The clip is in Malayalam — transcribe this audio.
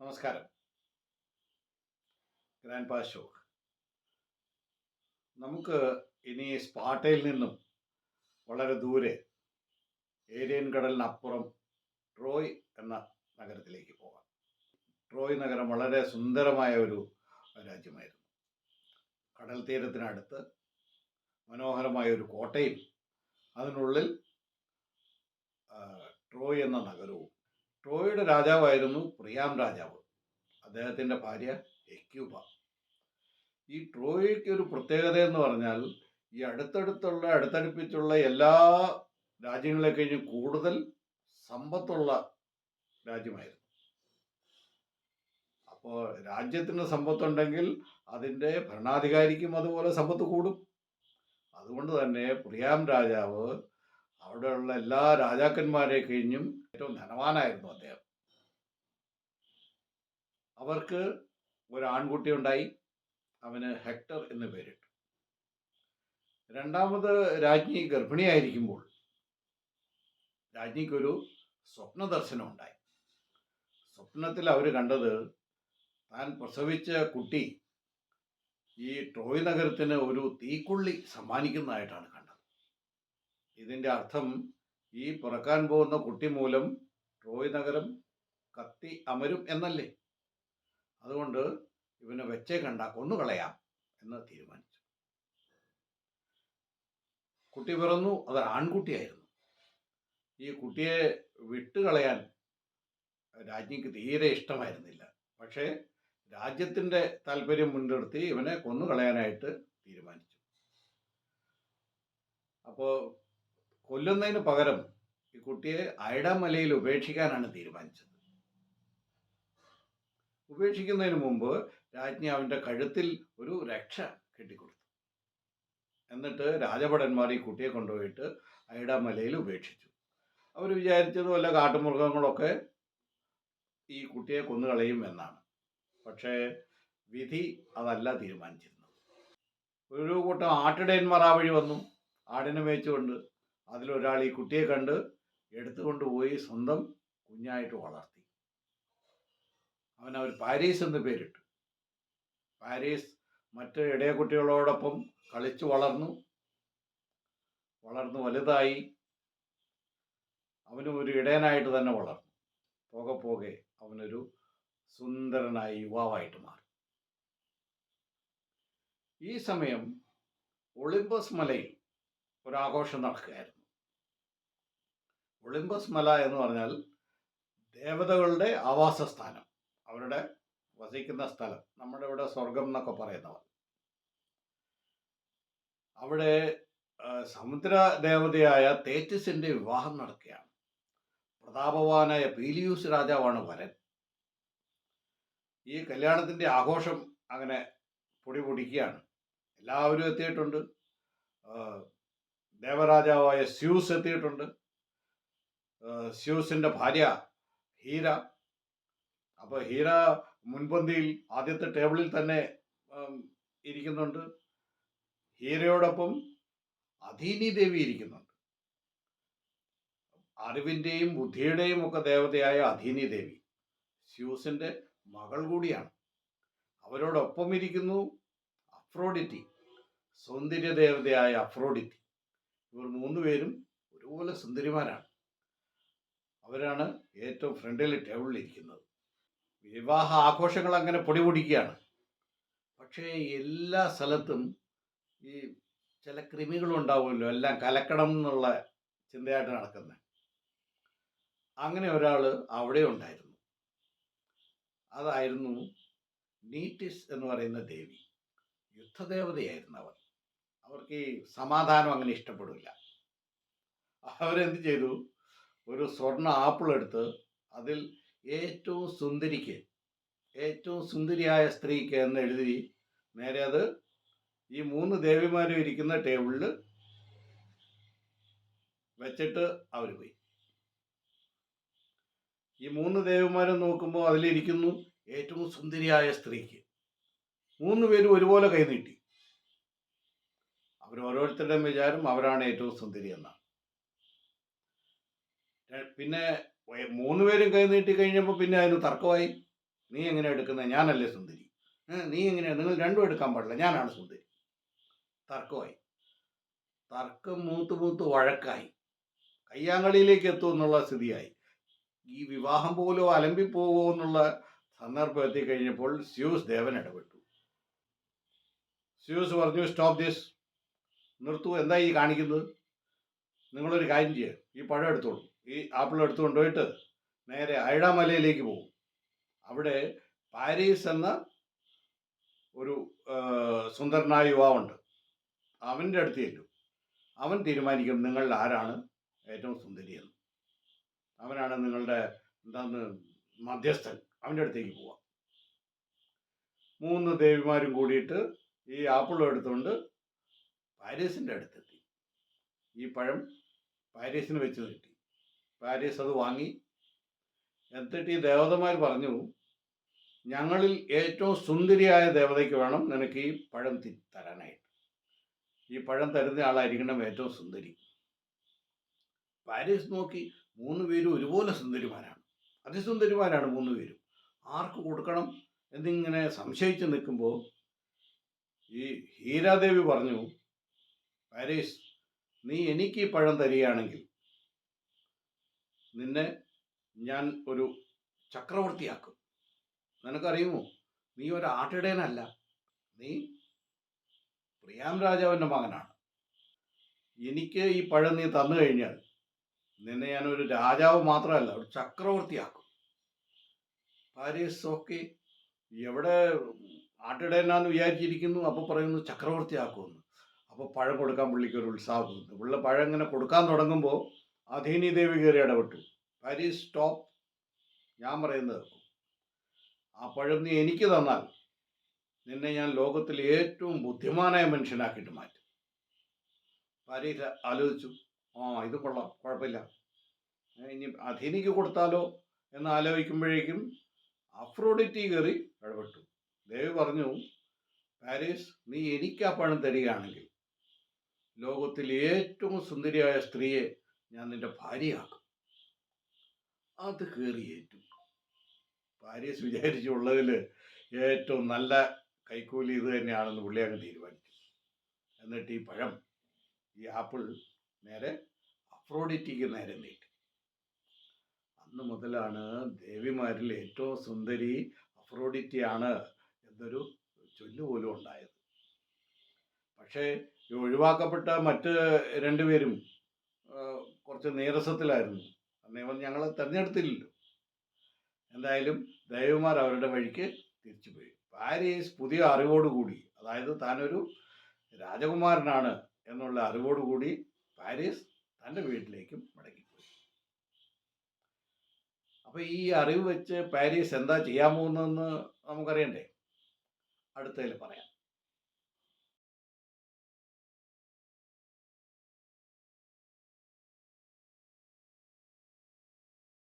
നമസ്കാരം. ഗ്രാൻഡ് പാ ഷോ. നമുക്ക് ഇനി സ്പാർട്ടയിൽ നിന്നും വളരെ ദൂരെ ഏരിയൻ കടലിനപ്പുറം ട്രോയ് എന്ന നഗരത്തിലേക്ക് പോകാം. ട്രോയ് നഗരം വളരെ സുന്ദരമായ ഒരു രാജ്യമായിരുന്നു. കടൽ തീരത്തിനടുത്ത് മനോഹരമായ ഒരു കോട്ടയും അതിനുള്ളിൽ ട്രോയ് എന്ന നഗരവും. ട്രോയുടെ രാജാവായിരുന്നു പ്രിയാം രാജാവ്. അദ്ദേഹത്തിൻ്റെ ഭാര്യ എക്യൂബ. ഈ ട്രോയ്ക്ക് ഒരു പ്രത്യേകത എന്ന് പറഞ്ഞാൽ ഈ അടുത്തടുപ്പിച്ചുള്ള എല്ലാ രാജ്യങ്ങളെ കഴിഞ്ഞും കൂടുതൽ സമ്പത്തുള്ള രാജ്യമായിരുന്നു. അപ്പോൾ രാജ്യത്തിന് സമ്പത്തുണ്ടെങ്കിൽ അതിൻ്റെ ഭരണാധികാരിക്കും അതുപോലെ സമ്പത്ത് കൂടും. അതുകൊണ്ട് തന്നെ പ്രിയാം രാജാവ് അവിടെയുള്ള എല്ലാ രാജാക്കന്മാരെ കഴിഞ്ഞും ഏറ്റവും ധനവാനായിരുന്നു അദ്ദേഹം. അവർക്ക് ഒരു ആൺകുട്ടി ഉണ്ടായി. അവന് ഹെക്ടർ എന്ന് പേരിട്ടു. രണ്ടാമത് രാജ്ഞി ഗർഭിണിയായിരിക്കുമ്പോൾ രാജ്ഞിക്കൊരു സ്വപ്ന ദർശനം ഉണ്ടായി. സ്വപ്നത്തിൽ അവർ കണ്ടത് താൻ പ്രസവിച്ച കുട്ടി ഈ ട്രോയ് നഗരത്തിന് ഒരു തീക്കൊള്ളി സമ്മാനിക്കുന്നതായിട്ടാണ് കണ്ടത്. ഇതിൻ്റെ അർത്ഥം ഈ പിറക്കാൻ പോകുന്ന കുട്ടി മൂലം ട്രോയ് നഗരം കത്തി അമരും എന്നല്ലേ. അതുകൊണ്ട് ഇവനെ വെച്ചേ കണ്ട കൊന്നുകളയാം എന്ന് തീരുമാനിച്ചു. കുട്ടി പിറന്നു. അത് ആൺകുട്ടിയായിരുന്നു. ഈ കുട്ടിയെ വിട്ടുകളയാൻ രാജ്ഞിക്ക് തീരെ ഇഷ്ടമായിരുന്നില്ല. പക്ഷേ രാജ്യത്തിൻ്റെ താല്പര്യം മുൻനിർത്തി ഇവനെ കൊന്നുകളയാനായിട്ട് തീരുമാനിച്ചു. അപ്പോൾ കൊല്ലുന്നതിന് പകരം ഈ കുട്ടിയെ ഐഡമലയിൽ ഉപേക്ഷിക്കാനാണ് തീരുമാനിച്ചത്. ഉപേക്ഷിക്കുന്നതിന് മുമ്പ് രാജ്ഞി അവൻ്റെ കഴുത്തിൽ ഒരു രക്ഷ കെട്ടിക്കൊടുത്തു. എന്നിട്ട് രാജഭടന്മാർ ഈ കുട്ടിയെ കൊണ്ടുപോയിട്ട് ഐഡമലയിൽ ഉപേക്ഷിച്ചു. അവർ വിചാരിച്ചത് വല്ല കാട്ടുമൃഗങ്ങളൊക്കെ ഈ കുട്ടിയെ കൊന്നുകളയും എന്നാണ്. പക്ഷേ വിധി അതല്ല തീരുമാനിച്ചിരുന്നത്. ഒരു കൂട്ടം ആട്ടിടയന്മാർ ആ വഴി വന്നു. ആടിനെ മേയിച്ചുകൊണ്ട് അതിലൊരാൾ ഈ കുട്ടിയെ കണ്ട് എടുത്തുകൊണ്ടുപോയി സ്വന്തം കുഞ്ഞായിട്ട് വളർത്തി. അവനവർ പാരീസ് എന്ന് പേരിട്ടു. പാരീസ് മറ്റ് ഇടയ കുട്ടികളോടൊപ്പം കളിച്ചു വളർന്നു വലുതായി. അവനും ഒരു ഇടയനായിട്ട് തന്നെ വളർന്നു. പോകെ അവനൊരു സുന്ദരനായ യുവാവായിട്ട് മാറി. ഈ സമയം ഒളിമ്പസ് മലയിൽ ഒരാഘോഷം നടക്കുകയായിരുന്നു. ഒളിമ്പസ് മല എന്ന് പറഞ്ഞാൽ ദേവതകളുടെ ആവാസസ്ഥാനം, അവരുടെ വസിക്കുന്ന സ്ഥലം. നമ്മുടെ ഇവിടെ സ്വർഗം എന്നൊക്കെ പറയുന്നവർ. അവിടെ സമുദ്ര ദേവതയായ തേറ്റിസിന്റെ വിവാഹം നടക്കുകയാണ്. പ്രതാപവാനായ പീലിയൂസ് രാജാവാണ് വരൻ. ഈ കല്യാണത്തിൻ്റെ ആഘോഷം അങ്ങനെ പൊടിപൊടിക്കുകയാണ്. എല്ലാവരും എത്തിയിട്ടുണ്ട്. ദേവരാജാവായ സ്യൂസ് എത്തിയിട്ടുണ്ട്. സ്യൂസിൻ്റെ ഭാര്യ ഹീര. അപ്പോൾ ഹീര മുൻപന്തിയിൽ ആദ്യത്തെ ടേബിളിൽ തന്നെ ഇരിക്കുന്നുണ്ട്. ഹീരയോടൊപ്പം അധീനി ദേവി ഇരിക്കുന്നുണ്ട്. അറിവിൻ്റെയും ബുദ്ധിയുടെയും ഒക്കെ ദേവതയായ അധീനി ദേവി സ്യൂസിൻ്റെ മകൾ കൂടിയാണ്. അവരോടൊപ്പം ഇരിക്കുന്നു അഫ്രോഡിറ്റി, സൗന്ദര്യ ദേവതയായ അഫ്രോഡിറ്റി. ഇവർ മൂന്നുപേരും ഒരുപോലെ സുന്ദരിമാരാണ്. അവരാണ് ഏറ്റവും ഫ്രണ്ടിൽ ടേബിളിൽ ഇരിക്കുന്നത്. വിവാഹ ആഘോഷങ്ങൾ അങ്ങനെ പൊടിപൊടിക്കുകയാണ്. പക്ഷേ എല്ലാ സ്ഥലത്തും ഈ ചില കൃമികളുണ്ടാവുമല്ലോ, എല്ലാം കലക്കണം എന്നുള്ള ചിന്തയായിട്ട് നടക്കുന്നത്. അങ്ങനെ ഒരാൾ അവിടെ ഉണ്ടായിരുന്നു. അതായിരുന്നു നീറ്റിസ് എന്ന് പറയുന്ന ദേവി. യുദ്ധദേവതയായിരുന്നു അവർ. അവർക്ക് ഈ സമാധാനം അങ്ങനെ ഇഷ്ടപ്പെടില്ല. അവരെന്ത് ചെയ്തു, ഒരു സ്വർണ്ണ ആപ്പിൾ എടുത്ത് അതിൽ ഏറ്റവും സുന്ദരിയായ സ്ത്രീക്ക് എന്ന് എഴുതി നേരെ അത് ഈ മൂന്ന് ദേവിമാരും ഇരിക്കുന്ന ടേബിളിൽ വെച്ചിട്ട് അവർ പോയി. ഈ മൂന്ന് ദേവിമാരും നോക്കുമ്പോൾ അതിലിരിക്കുന്നു ഏറ്റവും സുന്ദരിയായ സ്ത്രീക്ക്. മൂന്ന് പേരും ഒരുപോലെ കൈനീട്ടി. അവർ ഓരോരുത്തരുടെയും വിചാരം അവരാണ് ഏറ്റവും സുന്ദരി എന്നാണ്. പിന്നെ മൂന്ന് പേരും കൈ നീട്ടി കഴിഞ്ഞപ്പോൾ പിന്നെ അതിന് തർക്കമായി. നീ എങ്ങനെ എടുക്കുന്നത്? ഞാനല്ലേ സുന്ദരി. നീ എങ്ങനെയാണ്? നിങ്ങൾ രണ്ടും എടുക്കാൻ പാടില്ല, ഞാനാണ് സുന്ദരി. തർക്കമായി. തർക്കം മൂത്ത് മൂത്ത് വഴക്കായി. കയ്യാങ്കളിയിലേക്ക് എത്തും എന്നുള്ള സ്ഥിതിയായി. ഈ വിവാഹം പോലും അലമ്പിപ്പോകുമോ എന്നുള്ള സന്ദർഭം എത്തിക്കഴിഞ്ഞപ്പോൾ സ്യൂസ് ദേവൻ ഇടപെട്ടു. സ്യൂസ് പറഞ്ഞു, സ്റ്റോപ്പ് ദിസ്, നിർത്തൂ, എന്താ ഈ കാണിക്കുന്നത്? നിങ്ങളൊരു കാര്യം ചെയ്യുക, ഈ പഴം എടുത്തോളൂ, ഈ ആപ്പിൾ എടുത്തുകൊണ്ട് പോയിട്ട് നേരെ ഐഡ മലയിലേക്ക് പോകും. അവിടെ പാരീസ് എന്ന ഒരു സുന്ദരനായ യുവാവുണ്ട്. അവൻ്റെ അടുത്ത് ചെല്ലും. അവൻ തീരുമാനിക്കും നിങ്ങളിൽ ആരാണ് ഏറ്റവും സുന്ദരിയെന്ന്. അവനാണ് നിങ്ങളുടെ എന്താന്ന് മധ്യസ്ഥൻ. അവൻ്റെ അടുത്തേക്ക് പോവാം. 3 ദേവിമാരും കൂടിയിട്ട് ഈ ആപ്പിൾ എടുത്തുകൊണ്ട് പാരീസിൻ്റെ അടുത്തെത്തി. ഈ പഴം പാരീസിന് വെച്ച് നീട്ടി. പാരീസ് അത് വാങ്ങി. എന്നിട്ട് ഈ ദേവതമാർ പറഞ്ഞു, ഞങ്ങളിൽ ഏറ്റവും സുന്ദരിയായ ദേവതയ്ക്ക് വേണം നിനക്ക് ഈ പഴം തരാനായിട്ട്. ഈ പഴം തരുന്ന ആളായിരിക്കണം ഏറ്റവും സുന്ദരി. പാരീസ് നോക്കി, 3 പേരും ഒരുപോലെ സുന്ദരിമാരാണ്, അതിസുന്ദരിമാരാണ് 3 പേരും. ആർക്ക് കൊടുക്കണം എന്നിങ്ങനെ സംശയിച്ച് നിൽക്കുമ്പോൾ ഈ ഹീരാദേവി പറഞ്ഞു, പാരീസ്, നീ എനിക്ക് ഈ പഴം തരികയാണെങ്കിൽ നിന്നെ ഞാൻ ഒരു ചക്രവർത്തിയാക്കും. നിനക്കറിയുമോ, നീ ഒരു ആട്ടിടയനല്ല, നീ പ്രിയാം രാജാവിൻ്റെ മകനാണ്. എനിക്ക് ഈ പഴം നീ തന്നു കഴിഞ്ഞാൽ നിന്നെ ഞാനൊരു രാജാവ് മാത്രമല്ല, ഒരു ചക്രവർത്തിയാക്കും. പാരീസ് ഓക്കെ, എവിടെ ആട്ടിടയനാന്ന് വിചാരിച്ചിരിക്കുന്നു, അപ്പോൾ പറയുന്നു ചക്രവർത്തിയാക്കുമെന്ന്. അപ്പോൾ പഴം കൊടുക്കാൻ പുള്ളിക്ക് ഒരു ഉത്സാഹം. പുള്ള പഴം ഇങ്ങനെ കൊടുക്കാൻ തുടങ്ങുമ്പോൾ അധീനി ദേവി കയറി ഇടപെട്ടു. പാരീസ് സ്റ്റോപ്പ്, ഞാൻ പറയുന്നത്. ആ പഴം നീ എനിക്ക് തന്നാൽ നിന്നെ ഞാൻ ലോകത്തിലെ ഏറ്റവും ബുദ്ധിമാനായ മനുഷ്യനാക്കിയിട്ട് മാറ്റും. പാരീസ് ആലോചിച്ചു, ഇത് കൊള്ളാം, കുഴപ്പമില്ല, ഇനി അധീനിക്ക് കൊടുത്താലോ എന്ന് ആലോചിക്കുമ്പോഴേക്കും അഫ്രോഡിറ്റി കയറി ഇടപെട്ടു. ദേവി പറഞ്ഞു, പാരീസ്, നീ എനിക്ക് ആ പഴം തരികയാണെങ്കിൽ ലോകത്തിലെ ഏറ്റവും സുന്ദരിയായ സ്ത്രീയെ ഞാൻ നിന്റെ ഭാര്യയാക്കും. അത് കയറിയേറ്റു. പാരീസ് വിചാരിച്ചുള്ളതിൽ ഏറ്റവും നല്ല കൈക്കൂലി ഇത് തന്നെയാണെന്ന് പുള്ളി അങ്ങ് തീരുമാനിച്ചു. എന്നിട്ട് ഈ പഴം, ഈ ആപ്പിൾ നേരെ അഫ്രോഡിറ്റിക്ക് നേരെ നീട്ടി. അന്ന് മുതലാണ് ദേവിമാരിൽ ഏറ്റവും സുന്ദരി അഫ്രോഡിറ്റിയാണ് എന്നൊരു ചൊല്ലുപോലും ഉണ്ടായത്. പക്ഷേ ഈ ഒഴിവാക്കപ്പെട്ട മറ്റ് 2 പേരും കുറച്ച് നീരസത്തിലായിരുന്നു. അന്നേരം ഞങ്ങളെ തിരഞ്ഞെടുത്തില്ലല്ലോ. എന്തായാലും ദേവിമാർ അവരുടെ വഴിക്ക് തിരിച്ചുപോയി. പാരീസ് പുതിയ അറിവോടുകൂടി, അതായത് താനൊരു രാജകുമാരനാണ് എന്നുള്ള അറിവോടുകൂടി പാരീസ് തൻ്റെ വീട്ടിലേക്കും മടങ്ങിപ്പോയി. അപ്പോൾ ഈ അറിവ് വെച്ച് പാരീസ് എന്താ ചെയ്യാൻ പോകുന്നതെന്ന് നമുക്കറിയണ്ടേ? അടുത്തതിൽ പറയാം.